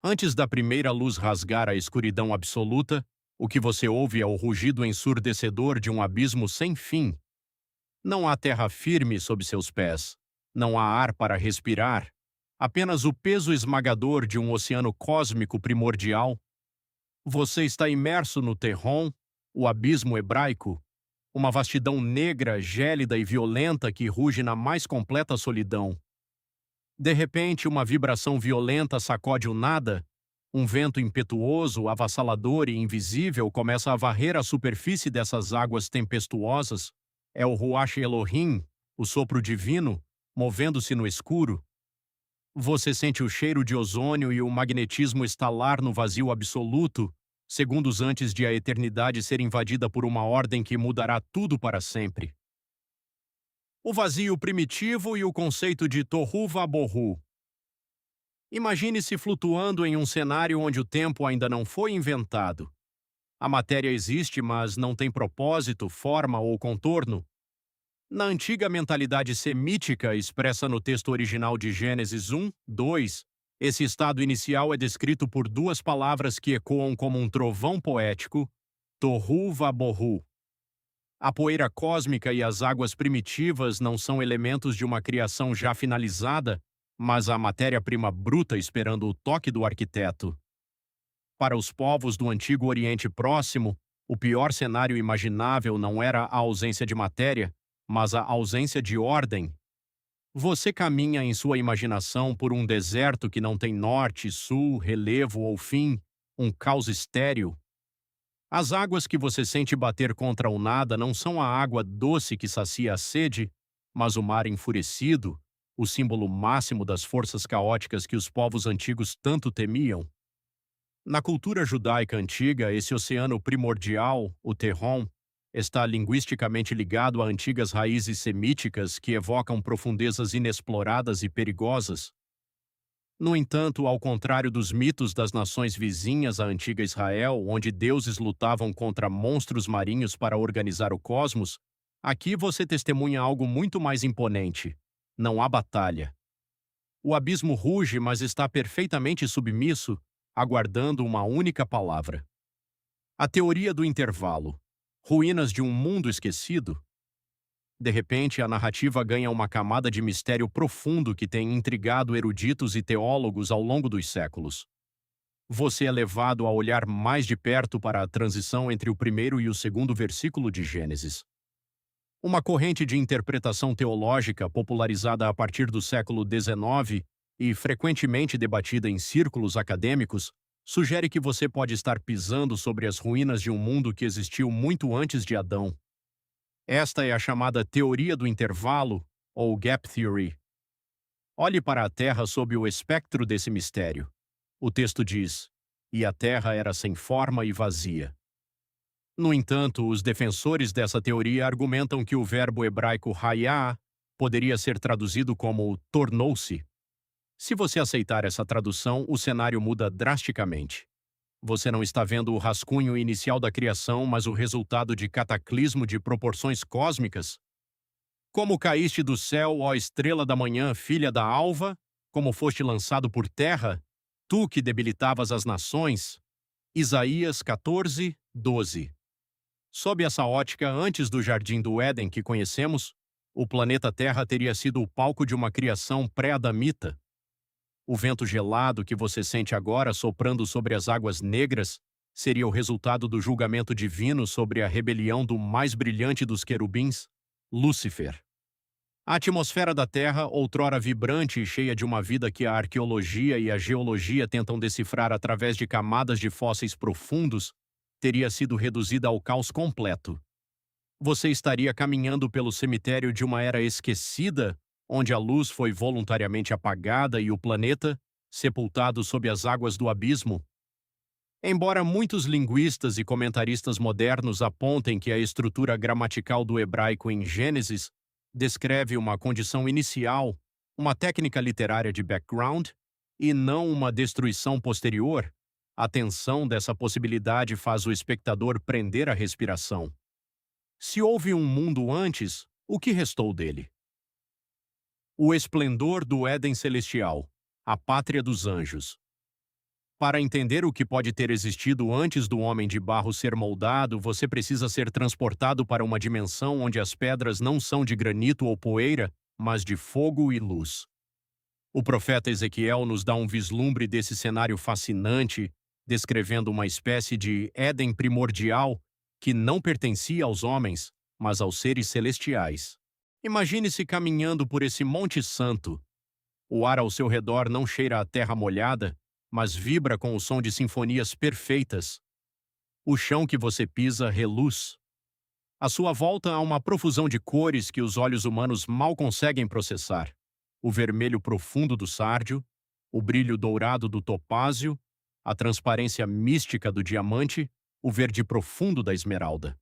Antes da primeira luz rasgar a escuridão absoluta, o que você ouve é o rugido ensurdecedor de um abismo sem fim. Não há terra firme sob seus pés. Não há ar para respirar. Apenas o peso esmagador de um oceano cósmico primordial. Você está imerso no Terron, o abismo hebraico, uma vastidão negra, gélida e violenta que ruge na mais completa solidão. De repente, uma vibração violenta sacode o nada. Um vento impetuoso, avassalador e invisível começa a varrer a superfície dessas águas tempestuosas. É o Ruach Elohim, o sopro divino, movendo-se no escuro. Você sente o cheiro de ozônio e o magnetismo estalar no vazio absoluto, segundos antes de a eternidade ser invadida por uma ordem que mudará tudo para sempre. O vazio primitivo e o conceito de Tohu Vabohu. Imagine-se flutuando em um cenário onde o tempo ainda não foi inventado. A matéria existe, mas não tem propósito, forma ou contorno. Na antiga mentalidade semítica expressa no texto original de Gênesis 1, 2, esse estado inicial é descrito por duas palavras que ecoam como um trovão poético: Tohu Vabohu. A poeira cósmica e as águas primitivas não são elementos de uma criação já finalizada, mas a matéria-prima bruta esperando o toque do arquiteto. Para os povos do Antigo Oriente Próximo, o pior cenário imaginável não era a ausência de matéria, mas a ausência de ordem. Você caminha em sua imaginação por um deserto que não tem norte, sul, relevo ou fim, um caos estéril. As águas que você sente bater contra o nada não são a água doce que sacia a sede, mas o mar enfurecido, o símbolo máximo das forças caóticas que os povos antigos tanto temiam. Na cultura judaica antiga, esse oceano primordial, o Terron, está linguisticamente ligado a antigas raízes semíticas que evocam profundezas inexploradas e perigosas. No entanto, ao contrário dos mitos das nações vizinhas à antiga Israel, onde deuses lutavam contra monstros marinhos para organizar o cosmos, aqui você testemunha algo muito mais imponente. Não há batalha. O abismo ruge, mas está perfeitamente submisso, aguardando uma única palavra. A teoria do intervalo. Ruínas de um mundo esquecido. De repente, a narrativa ganha uma camada de mistério profundo que tem intrigado eruditos e teólogos ao longo dos séculos. Você é levado a olhar mais de perto para a transição entre o primeiro e o segundo versículo de Gênesis. Uma corrente de interpretação teológica popularizada a partir do século XIX e frequentemente debatida em círculos acadêmicos sugere que você pode estar pisando sobre as ruínas de um mundo que existiu muito antes de Adão. Esta é a chamada teoria do intervalo, ou Gap Theory. Olhe para a Terra sob o espectro desse mistério. O texto diz: "E a Terra era sem forma e vazia." No entanto, os defensores dessa teoria argumentam que o verbo hebraico hayá poderia ser traduzido como tornou-se. Se você aceitar essa tradução, o cenário muda drasticamente. Você não está vendo o rascunho inicial da criação, mas o resultado de cataclismo de proporções cósmicas. Como caíste do céu, ó estrela da manhã, filha da alva, como foste lançado por terra, tu que debilitavas as nações. Isaías 14, 12. Sob essa ótica, antes do jardim do Éden que conhecemos, o planeta Terra teria sido o palco de uma criação pré-adamita. O vento gelado que você sente agora soprando sobre as águas negras seria o resultado do julgamento divino sobre a rebelião do mais brilhante dos querubins, Lúcifer. A atmosfera da Terra, outrora vibrante e cheia de uma vida que a arqueologia e a geologia tentam decifrar através de camadas de fósseis profundos, teria sido reduzida ao caos completo. Você estaria caminhando pelo cemitério de uma era esquecida, onde a luz foi voluntariamente apagada e o planeta, sepultado sob as águas do abismo. Embora muitos linguistas e comentaristas modernos apontem que a estrutura gramatical do hebraico em Gênesis descreve uma condição inicial, uma técnica literária de background, e não uma destruição posterior, a tensão dessa possibilidade faz o espectador prender a respiração. Se houve um mundo antes, o que restou dele? O esplendor do Éden celestial, a pátria dos anjos. Para entender o que pode ter existido antes do homem de barro ser moldado, você precisa ser transportado para uma dimensão onde as pedras não são de granito ou poeira, mas de fogo e luz. O profeta Ezequiel nos dá um vislumbre desse cenário fascinante, descrevendo uma espécie de Éden primordial que não pertencia aos homens, mas aos seres celestiais. Imagine-se caminhando por esse Monte Santo. O ar ao seu redor não cheira a terra molhada, mas vibra com o som de sinfonias perfeitas. O chão que você pisa reluz. À sua volta há uma profusão de cores que os olhos humanos mal conseguem processar. O vermelho profundo do sárdio, o brilho dourado do topázio, a transparência mística do diamante, o verde profundo da esmeralda.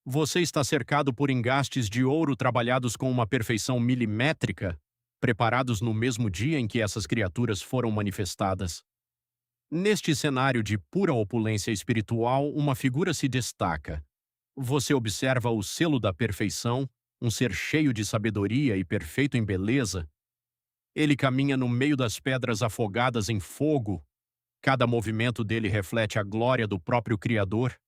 Você está cercado por engastes de ouro trabalhados com uma perfeição milimétrica, preparados no mesmo dia em que essas criaturas foram manifestadas. Neste cenário de pura opulência espiritual, uma figura se destaca. Você observa o selo da perfeição, um ser cheio de sabedoria e perfeito em beleza. Ele caminha no meio das pedras afogadas em fogo. Cada movimento dele reflete a glória do próprio Criador.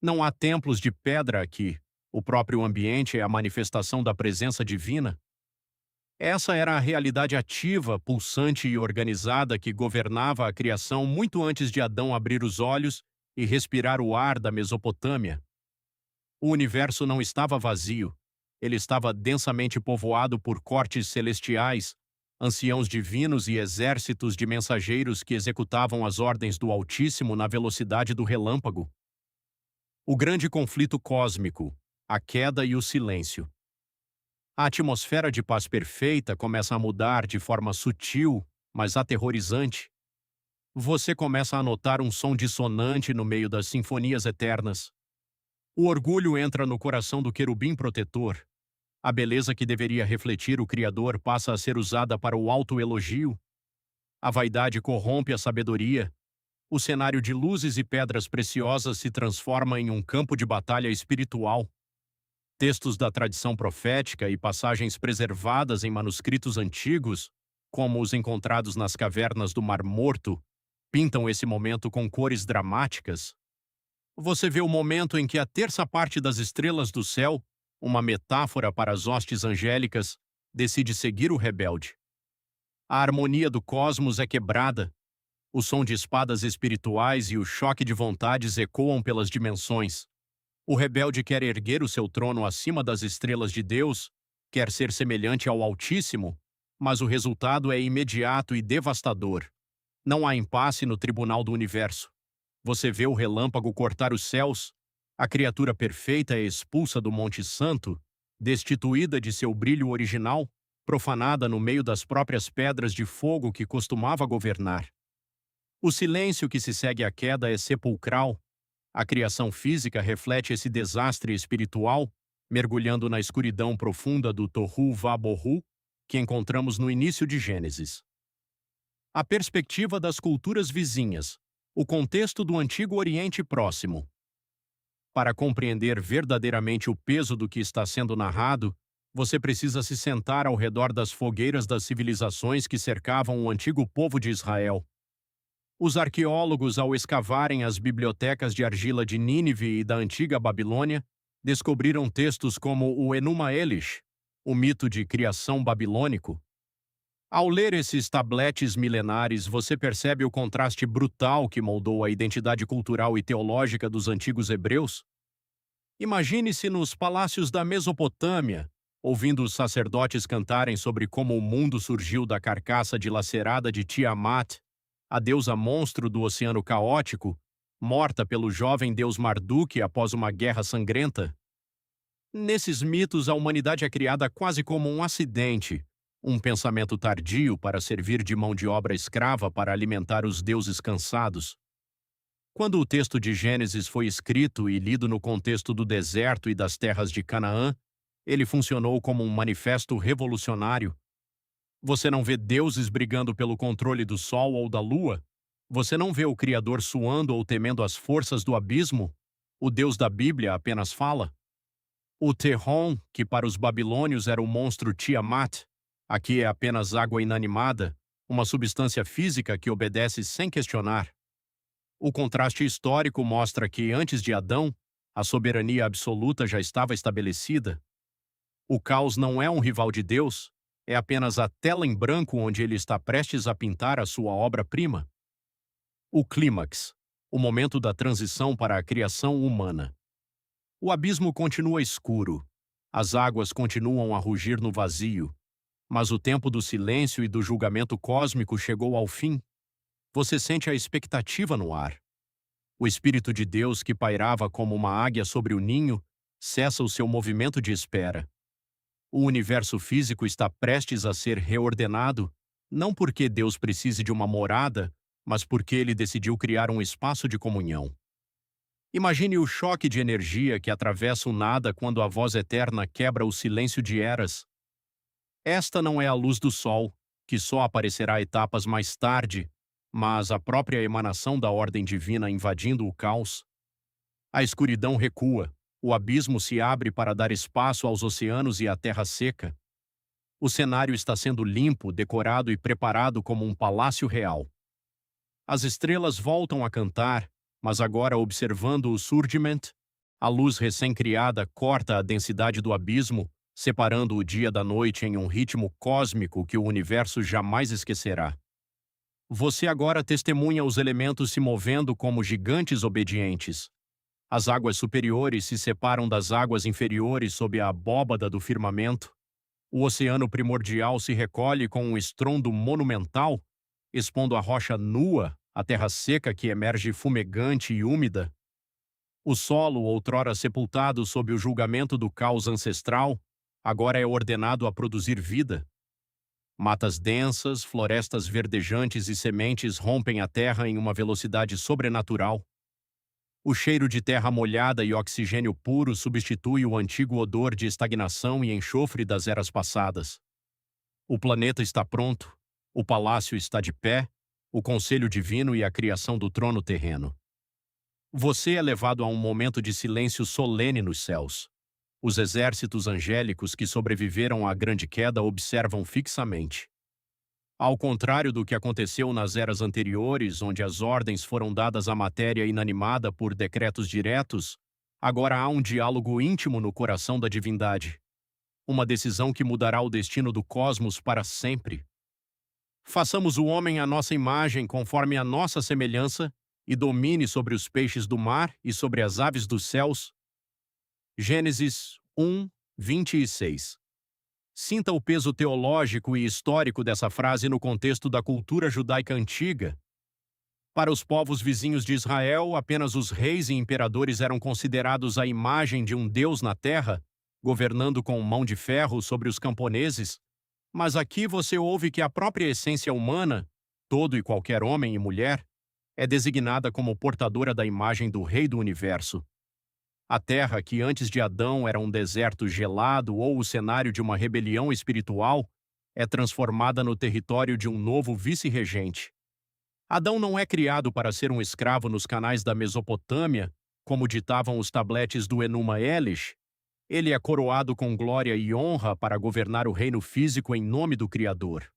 Não há templos de pedra aqui. O próprio ambiente é a manifestação da presença divina. Essa era a realidade ativa, pulsante e organizada que governava a criação muito antes de Adão abrir os olhos e respirar o ar da Mesopotâmia. O universo não estava vazio. Ele estava densamente povoado por cortes celestiais, anciãos divinos e exércitos de mensageiros que executavam as ordens do Altíssimo na velocidade do relâmpago. O grande conflito cósmico, a queda e o silêncio. A atmosfera de paz perfeita começa a mudar de forma sutil, mas aterrorizante. Você começa a notar um som dissonante no meio das sinfonias eternas. O orgulho entra no coração do querubim protetor. A beleza que deveria refletir o Criador passa a ser usada para o autoelogio. A vaidade corrompe a sabedoria. O cenário de luzes e pedras preciosas se transforma em um campo de batalha espiritual. Textos da tradição profética e passagens preservadas em manuscritos antigos, como os encontrados nas cavernas do Mar Morto, pintam esse momento com cores dramáticas. Você vê o momento em que a terça parte das estrelas do céu, uma metáfora para as hostes angélicas, decide seguir o rebelde. A harmonia do cosmos é quebrada. O som de espadas espirituais e o choque de vontades ecoam pelas dimensões. O rebelde quer erguer o seu trono acima das estrelas de Deus, quer ser semelhante ao Altíssimo, mas o resultado é imediato e devastador. Não há impasse no tribunal do universo. Você vê o relâmpago cortar os céus, a criatura perfeita é expulsa do Monte Santo, destituída de seu brilho original, profanada no meio das próprias pedras de fogo que costumava governar. O silêncio que se segue à queda é sepulcral. A criação física reflete esse desastre espiritual, mergulhando na escuridão profunda do Tohu Vabohu, que encontramos no início de Gênesis. A perspectiva das culturas vizinhas, o contexto do Antigo Oriente Próximo. Para compreender verdadeiramente o peso do que está sendo narrado, você precisa se sentar ao redor das fogueiras das civilizações que cercavam o antigo povo de Israel. Os arqueólogos, ao escavarem as bibliotecas de argila de Nínive e da antiga Babilônia, descobriram textos como o Enuma Elish, o mito de criação babilônico. Ao ler esses tabletes milenares, você percebe o contraste brutal que moldou a identidade cultural e teológica dos antigos hebreus. Imagine-se nos palácios da Mesopotâmia, ouvindo os sacerdotes cantarem sobre como o mundo surgiu da carcaça dilacerada de Tiamat, a deusa monstro do oceano caótico, morta pelo jovem deus Marduk após uma guerra sangrenta. Nesses mitos, a humanidade é criada quase como um acidente, um pensamento tardio para servir de mão de obra escrava para alimentar os deuses cansados. Quando o texto de Gênesis foi escrito e lido no contexto do deserto e das terras de Canaã, ele funcionou como um manifesto revolucionário. Você não vê deuses brigando pelo controle do sol ou da lua. Você não vê o Criador suando ou temendo as forças do abismo. O Deus da Bíblia apenas fala. O Tehom, que para os babilônios era o monstro Tiamat, aqui é apenas água inanimada, uma substância física que obedece sem questionar. O contraste histórico mostra que, antes de Adão, a soberania absoluta já estava estabelecida. O caos não é um rival de Deus, é apenas a tela em branco onde ele está prestes a pintar a sua obra-prima. O clímax, o momento da transição para a criação humana. O abismo continua escuro, as águas continuam a rugir no vazio, mas o tempo do silêncio e do julgamento cósmico chegou ao fim. Você sente a expectativa no ar. O Espírito de Deus, que pairava como uma águia sobre o ninho, cessa o seu movimento de espera. O universo físico está prestes a ser reordenado, não porque Deus precise de uma morada, mas porque ele decidiu criar um espaço de comunhão. Imagine o choque de energia que atravessa o nada quando a voz eterna quebra o silêncio de eras. Esta não é a luz do sol, que só aparecerá etapas mais tarde, mas a própria emanação da ordem divina invadindo o caos. A escuridão recua, o abismo se abre para dar espaço aos oceanos e à terra seca. O cenário está sendo limpo, decorado e preparado como um palácio real. As estrelas voltam a cantar, mas agora observando o surgimento, a luz recém-criada corta a densidade do abismo, separando o dia da noite em um ritmo cósmico que o universo jamais esquecerá. Você agora testemunha os elementos se movendo como gigantes obedientes. As águas superiores se separam das águas inferiores sob a abóbada do firmamento. O oceano primordial se recolhe com um estrondo monumental, expondo a rocha nua, a terra seca que emerge fumegante e úmida. O solo, outrora sepultado sob o julgamento do caos ancestral, agora é ordenado a produzir vida. Matas densas, florestas verdejantes e sementes rompem a terra em uma velocidade sobrenatural. O cheiro de terra molhada e oxigênio puro substitui o antigo odor de estagnação e enxofre das eras passadas. O planeta está pronto, o palácio está de pé, o conselho divino e a criação do trono terreno. Você é levado a um momento de silêncio solene nos céus. Os exércitos angélicos que sobreviveram à grande queda observam fixamente. Ao contrário do que aconteceu nas eras anteriores, onde as ordens foram dadas à matéria inanimada por decretos diretos, agora há um diálogo íntimo no coração da divindade. Uma decisão que mudará o destino do cosmos para sempre. Façamos o homem à nossa imagem, conforme a nossa semelhança, e domine sobre os peixes do mar e sobre as aves dos céus. Gênesis 1, 26. Sinta o peso teológico e histórico dessa frase no contexto da cultura judaica antiga. Para os povos vizinhos de Israel, apenas os reis e imperadores eram considerados a imagem de um Deus na terra, governando com mão de ferro sobre os camponeses. Mas aqui você ouve que a própria essência humana, todo e qualquer homem e mulher, é designada como portadora da imagem do Rei do Universo. A terra, que antes de Adão era um deserto gelado ou o cenário de uma rebelião espiritual, é transformada no território de um novo vice-regente. Adão não é criado para ser um escravo nos canais da Mesopotâmia, como ditavam os tabletes do Enuma Elish. Ele é coroado com glória e honra para governar o reino físico em nome do Criador.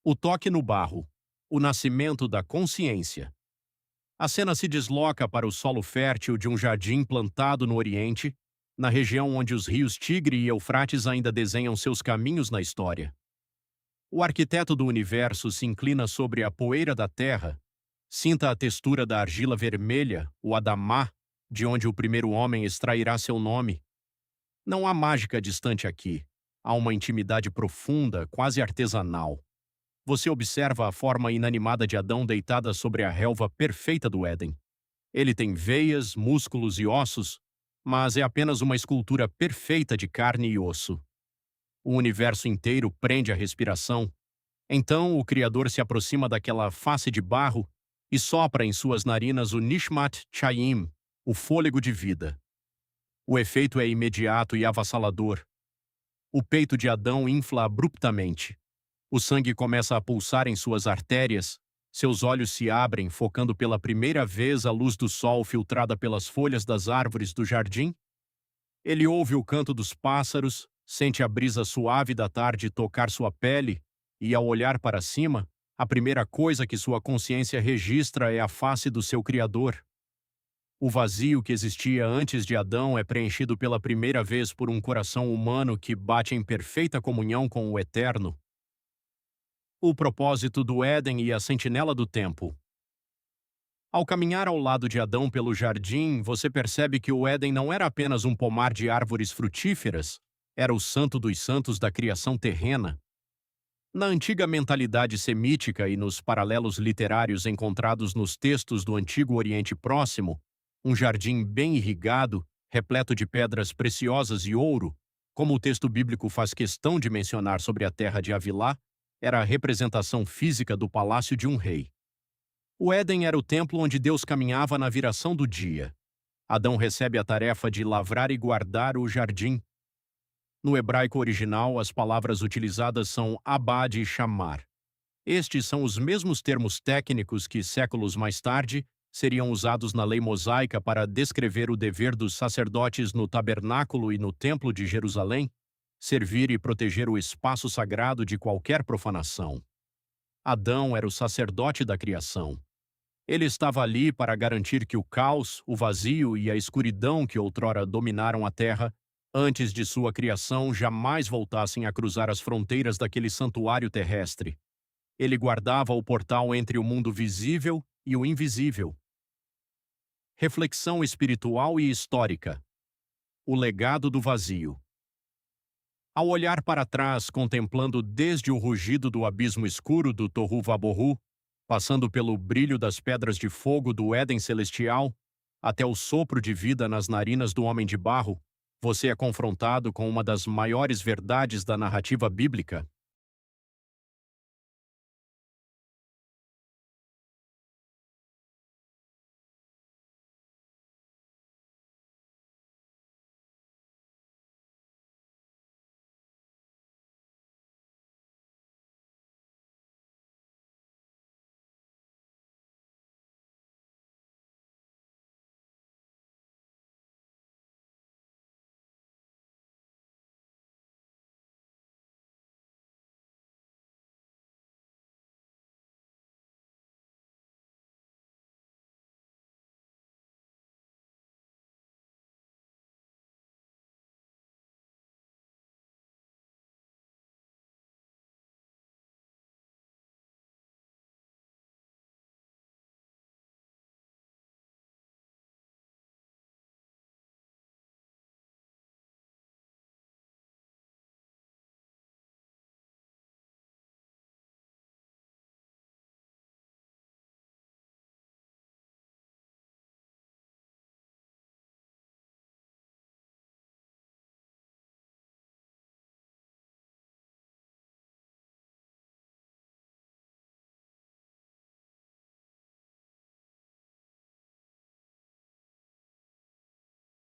O toque no barro. O nascimento da consciência. A cena se desloca para o solo fértil de um jardim plantado no Oriente, na região onde os rios Tigre e Eufrates ainda desenham seus caminhos na história. O arquiteto do universo se inclina sobre a poeira da terra, sinta a textura da argila vermelha, o Adamá, de onde o primeiro homem extrairá seu nome. Não há mágica distante aqui, há uma intimidade profunda, quase artesanal. Você observa a forma inanimada de Adão deitada sobre a relva perfeita do Éden. Ele tem veias, músculos e ossos, mas é apenas uma escultura perfeita de carne e osso. O universo inteiro prende a respiração. Então o Criador se aproxima daquela face de barro e sopra em suas narinas o Nishmat Chaim, o fôlego de vida. O efeito é imediato e avassalador. O peito de Adão infla abruptamente. O sangue começa a pulsar em suas artérias, seus olhos se abrem, focando pela primeira vez a luz do sol filtrada pelas folhas das árvores do jardim. Ele ouve o canto dos pássaros, sente a brisa suave da tarde tocar sua pele, e ao olhar para cima, a primeira coisa que sua consciência registra é a face do seu Criador. O vazio que existia antes de Adão é preenchido pela primeira vez por um coração humano que bate em perfeita comunhão com o Eterno. O propósito do Éden e a sentinela do tempo. Ao caminhar ao lado de Adão pelo jardim, você percebe que o Éden não era apenas um pomar de árvores frutíferas, era o santo dos santos da criação terrena. Na antiga mentalidade semítica e nos paralelos literários encontrados nos textos do Antigo Oriente Próximo, um jardim bem irrigado, repleto de pedras preciosas e ouro, como o texto bíblico faz questão de mencionar sobre a terra de Havilá, era a representação física do palácio de um rei. O Éden era o templo onde Deus caminhava na viração do dia. Adão recebe a tarefa de lavrar e guardar o jardim. No hebraico original, as palavras utilizadas são abad e shamar. Estes são os mesmos termos técnicos que, séculos mais tarde, seriam usados na lei mosaica para descrever o dever dos sacerdotes no tabernáculo e no templo de Jerusalém, servir e proteger o espaço sagrado de qualquer profanação. Adão era o sacerdote da criação. Ele estava ali para garantir que o caos, o vazio e a escuridão que outrora dominaram a terra, antes de sua criação, jamais voltassem a cruzar as fronteiras daquele santuário terrestre. Ele guardava o portal entre o mundo visível e o invisível. Reflexão espiritual e histórica. O legado do vazio. Ao olhar para trás, contemplando desde o rugido do abismo escuro do Tohu Vabohu, passando pelo brilho das pedras de fogo do Éden celestial, até o sopro de vida nas narinas do homem de barro, você é confrontado com uma das maiores verdades da narrativa bíblica.